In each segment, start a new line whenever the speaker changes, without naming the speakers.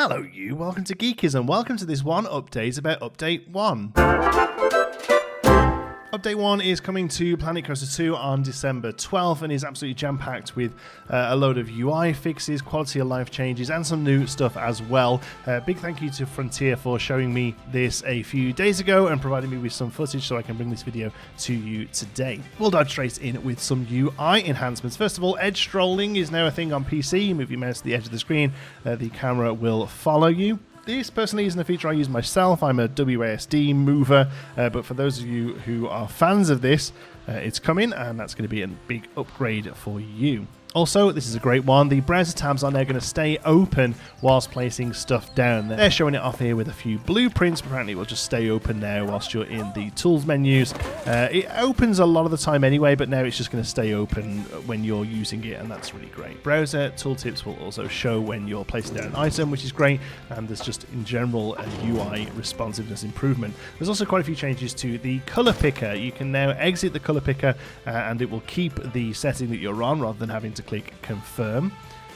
Hello you, welcome to Geekism, welcome to this one update about Update 1. Update 1 is coming to Planet Coaster 2 on December 12th and is absolutely jam-packed with a load of UI fixes, quality of life changes and some new stuff as well. Big thank you to Frontier for showing me this a few days ago and providing me with some footage so I can bring this video to you today. We'll dive straight in with some UI enhancements. First of all, edge scrolling is now a thing on PC. You move your mouse to the edge of the screen, the camera will follow you. This personally isn't a feature I use myself. I'm a WASD mover, but for those of you who are fans of this, it's coming and that's going to be a big upgrade for you. Also, this is a great one. The browser tabs are now going to stay open whilst placing stuff down. They're showing it off here with a few blueprints, but apparently it will just stay open now whilst you're in the tools menus. It opens a lot of the time anyway, but now it's just going to stay open when you're using it, and that's really great. Browser tooltips will also show when you're placing down an item, which is great, and there's just in general a UI responsiveness improvement. There's also quite a few changes to the color picker. You can now exit the color picker and it will keep the setting that you're on rather than having to click confirm.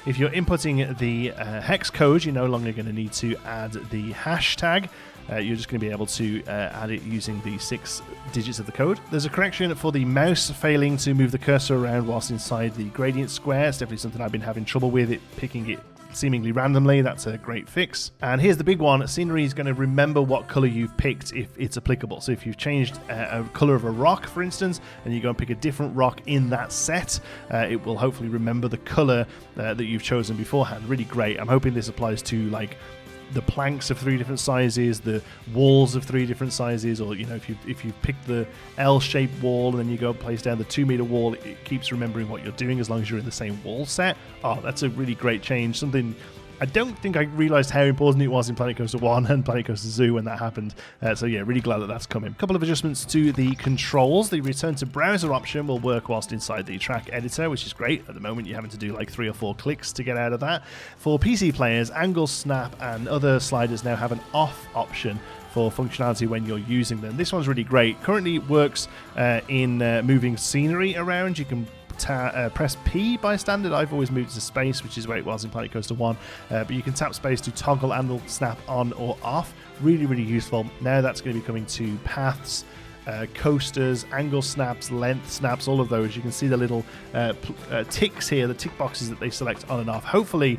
If you're inputting the hex code, you're no longer going to need to add the hashtag. You're just going to be able to add it using the 6 digits of the code. There's a correction for the mouse failing to move the cursor around whilst inside the gradient square. It's definitely something I've been having trouble with, it picking it seemingly randomly. That's a great fix. And here's the big one. Scenery is going to remember what color you've picked if it's applicable. So if you've changed a color of a rock, for instance, and you go and pick a different rock in that set, it will hopefully remember the color that you've chosen beforehand. Really great. I'm hoping this applies to like the planks of 3 different sizes, the walls of 3 different sizes, or you know, if you pick the L-shaped wall and then you go place down the 2-meter wall, it keeps remembering what you're doing as long as you're in the same wall set. Oh, that's a really great change. Something I don't think I realised how important it was in Planet Coaster 1 and Planet Coaster Zoo when that happened. So yeah, really glad that that's coming. A couple of adjustments to the controls. The return to browser option will work whilst inside the track editor, which is great. At the moment, you're having to do like 3 or 4 clicks to get out of that. For PC players, angle, snap, and other sliders now have an off option for functionality when you're using them. This one's really great. Currently it works in moving scenery around. You can press P by standard. I've always moved to space, which is where it was in Planet Coaster 1, but you can tap space to toggle angle snap on or off. Really, really useful. Now that's going to be coming to paths, coasters, angle snaps, length snaps, all of those. You can see the little ticks here, the tick boxes that they select on and off. Hopefully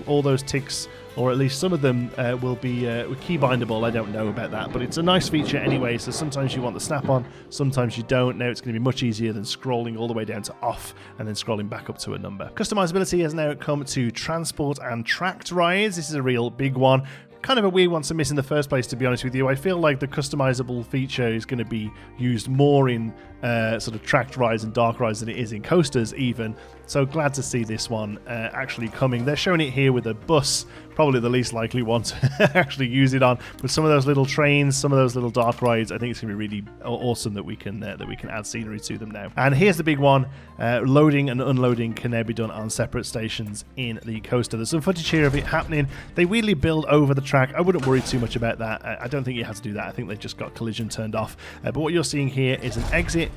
all those ticks, or at least some of them, will be key bindable. I don't know about that, but it's a nice feature anyway. So sometimes you want the snap on, sometimes you don't. Now it's going to be much easier than scrolling all the way down to off and then scrolling back up to a number. Customizability has now come to transport and tracked rides. This is a real big one. Kind of a weird one to miss in the first place, to be honest with you. I feel like the customizable feature is going to be used more in sort of tracked rides and dark rides than it is in coasters even. So glad to see this one actually coming. They're showing it here with a bus, probably the least likely one to actually use it on. But some of those little trains, some of those little dark rides, I think it's going to be really awesome that we can add scenery to them now. And here's the big one. Loading and unloading can now be done on separate stations in the coaster. There's some footage here of it happening. They weirdly build over the track. I wouldn't worry too much about that. I don't think you have to do that. I think they've just got collision turned off. But what you're seeing here is an exit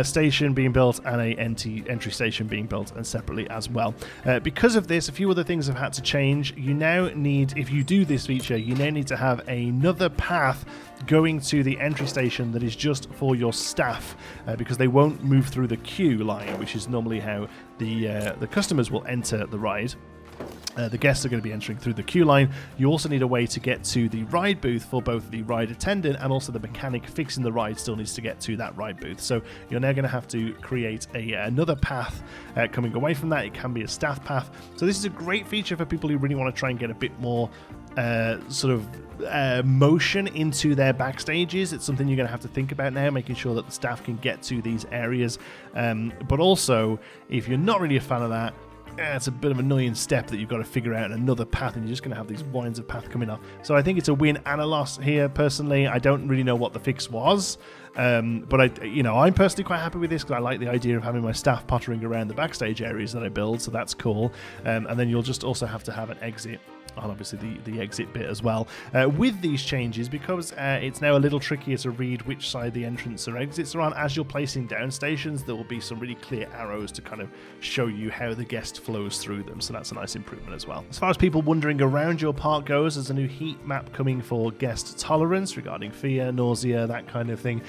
station being built and a entry station being built, and separately as well. Because of this, a few other things have had to change. You now need, if you do this feature, you now need to have another path going to the entry station that is just for your staff, because they won't move through the queue line, which is normally how the customers will enter the ride. The guests are going to be entering through the queue line. You also need a way to get to the ride booth for both the ride attendant and also the mechanic fixing the ride still needs to get to that ride booth. So you're now going to have to create another path coming away from that. It can be a staff path. So this is a great feature for people who really want to try and get a bit more motion into their backstages. It's something you're going to have to think about now, making sure that the staff can get to these areas. But also, if you're not really a fan of that, it's a bit of an annoying step that you've got to figure out another path, and you're just going to have these winds of path coming off. So I think it's a win and a loss here. Personally, I don't really know what the fix was, but I'm personally quite happy with this because I like the idea of having my staff pottering around the backstage areas that I build. So that's cool. And then you'll just also have to have an exit obviously the exit bit as well. With these changes, because it's now a little trickier to read which side the entrance or exits are on, as you're placing down stations, there will be some really clear arrows to kind of show you how the guest flows through them, so that's a nice improvement as well. As far as people wandering around your park goes, there's a new heat map coming for guest tolerance regarding fear, nausea, that kind of thing.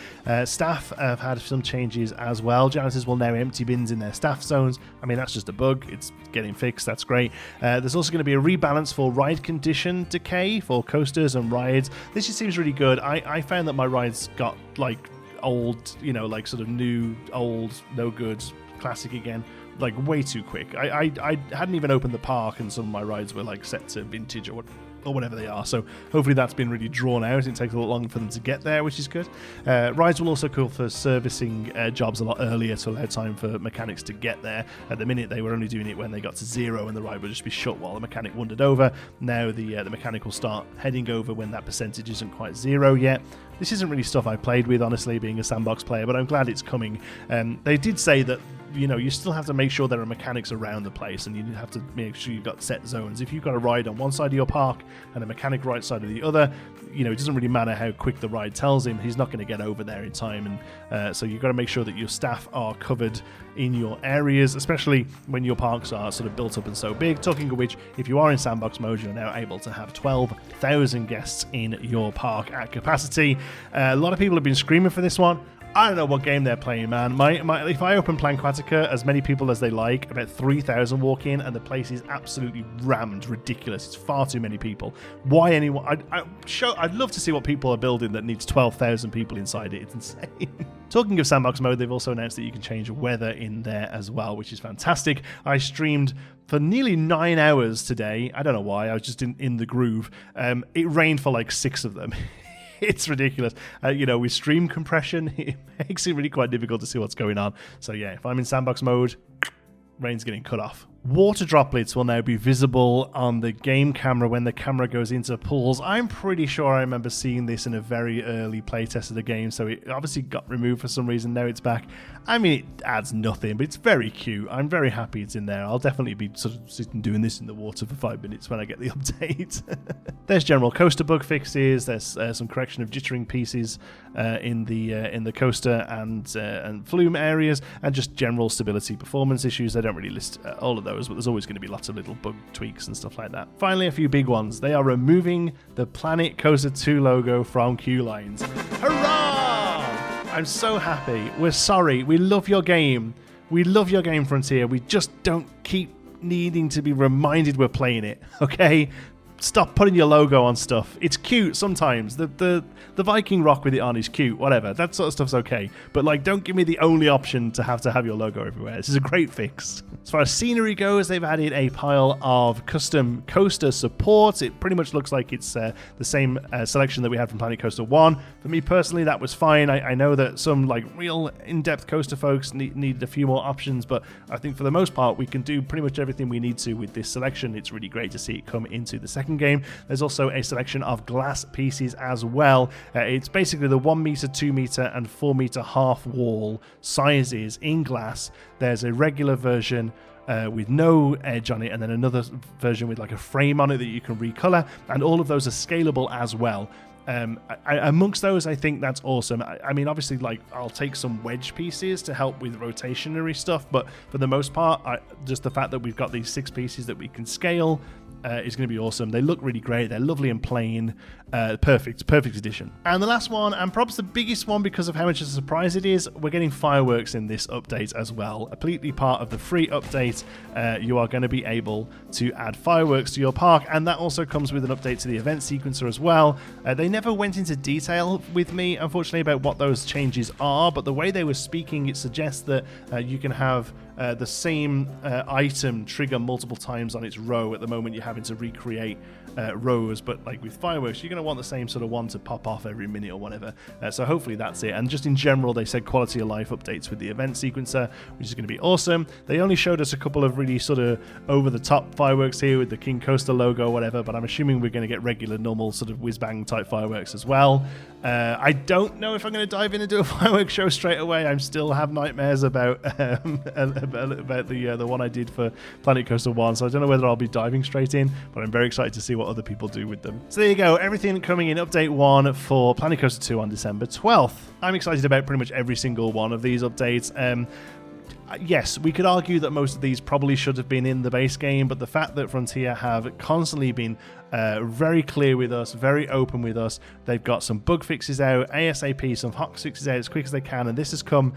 Staff have had some changes as well. Janitors will now empty bins in their staff zones. I mean, that's just a bug. It's getting fixed. That's great. There's also going to be a rebalance for ride condition decay for coasters and rides. This just seems really good. I found that my rides got like old, like sort of new, old, no good, classic again, like way too quick. I hadn't even opened the park and some of my rides were like set to vintage or whatever they are, so hopefully that's been really drawn out. It takes a lot longer for them to get there, which is good. Rides will also call for servicing jobs a lot earlier to allow time for mechanics to get there. At the minute they were only doing it when they got to 0 and the ride would just be shut while the mechanic wandered over. Now the mechanic will start heading over when that percentage isn't quite 0 yet. This isn't really stuff I played with, honestly, being a sandbox player, but I'm glad it's coming. They did say that you still have to make sure there are mechanics around the place, and you have to make sure you've got set zones. If you've got a ride on one side of your park and a mechanic right side of the other, it doesn't really matter how quick the ride tells him, he's not going to get over there in time. And so you've got to make sure that your staff are covered in your areas, especially when your parks are sort of built up and so big. Talking of which, if you are in sandbox mode, you're now able to have 12,000 guests in your park at capacity. A lot of people have been screaming for this one. I don't know what game they're playing, man. If I open Planquatica, as many people as they like, about 3,000 walk in, and the place is absolutely rammed, ridiculous. It's far too many people. Why anyone? I'd love to see what people are building that needs 12,000 people inside it. It's insane. Talking of sandbox mode, they've also announced that you can change weather in there as well, which is fantastic. I streamed for nearly 9 hours today. I don't know why. I was just in the groove. It rained for like 6 of them. It's ridiculous. With stream compression, it makes it really quite difficult to see what's going on. So yeah, if I'm in sandbox mode, rain's getting cut off. Water droplets will now be visible on the game camera when the camera goes into pools. I'm pretty sure I remember seeing this in a very early playtest of the game, so it obviously got removed for some reason. Now it's back. I mean, it adds nothing, but it's very cute. I'm very happy it's in there. I'll definitely be sort of sitting doing this in the water for 5 minutes when I get the update. There's general coaster bug fixes. There's some correction of jittering pieces in the coaster and flume areas, and just general stability performance issues. They don't really list all of those, but there's always going to be lots of little bug tweaks and stuff like that. Finally, a few big ones. They are removing the Planet Coaster 2 logo from queue lines. Hurrah! I'm so happy. We're sorry. We love your game. We love your game, Frontier. We just don't keep needing to be reminded we're playing it, okay? Stop putting your logo on stuff. It's cute sometimes. The Viking rock with it on is cute, whatever. That sort of stuff's okay. But don't give me the only option to have your logo everywhere. This is a great fix. As far as scenery goes, they've added a pile of custom coaster support. It pretty much looks like it's the same selection that we had from Planet Coaster 1. For me personally, that was fine. I know that some real in-depth coaster folks need a few more options, but I think for the most part, we can do pretty much everything we need to with this selection. It's really great to see it come into the second game. There's also a selection of glass pieces as well. It's basically the 1 meter, 2 meter, and 4 meter half wall sizes in glass. There's a regular version with no edge on it, and then another version with a frame on it that you can recolor, and all of those are scalable as well. Amongst those, I think that's awesome. I mean, obviously, I'll take some wedge pieces to help with rotationary stuff, but for the most part, just the fact that we've got these 6 pieces that we can scale is going to be awesome. They look really great. They're lovely and plain. Perfect addition. And the last one, and perhaps the biggest one because of how much of a surprise it is, we're getting fireworks in this update as well. Completely part of the free update, you are going to be able to add fireworks to your park, and that also comes with an update to the event sequencer as well. They never went into detail with me, unfortunately, about what those changes are, but the way they were speaking, it suggests that you can have the same item trigger multiple times on its row. At the moment, you're having to recreate rows, but with fireworks, you're going to want the same sort of one to pop off every minute or whatever. So hopefully that's it. And just in general, they said quality of life updates with the event sequencer, which is going to be awesome. They only showed us a couple of really sort of over-the-top fireworks here with the King Coaster logo or whatever, but I'm assuming we're going to get regular, normal sort of whiz-bang type fireworks as well. I don't know if I'm going to dive in and do a fireworks show straight away. I still have nightmares about about the one I did for Planet Coaster 1, so I don't know whether I'll be diving straight in, but I'm very excited to see what other people do with them. So there you go, everything coming in Update 1 for Planet Coaster 2 on December 12th. I'm excited about pretty much every single one of these updates. Yes, we could argue that most of these probably should have been in the base game, but the fact that Frontier have constantly been very clear with us, very open with us, they've got some bug fixes out, ASAP, some hot fixes out as quick as they can, and this has come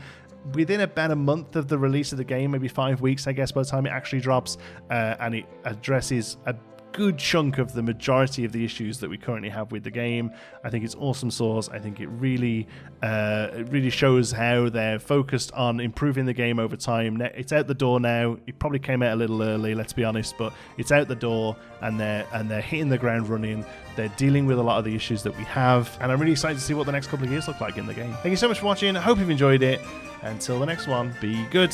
within about a month of the release of the game, maybe 5 weeks, I guess, by the time it actually drops, and it addresses a good chunk of the majority of the issues that we currently have with the game. I think it's awesome sauce. I think it really shows how they're focused on improving the game over time. It's out the door now. It probably came out a little early, let's be honest, but it's out the door, and they're hitting the ground running. They're dealing with a lot of the issues that we have, and I'm really excited to see what the next couple of years look like in the game. Thank you so much for watching. I hope you've enjoyed it. Until the next one, be good.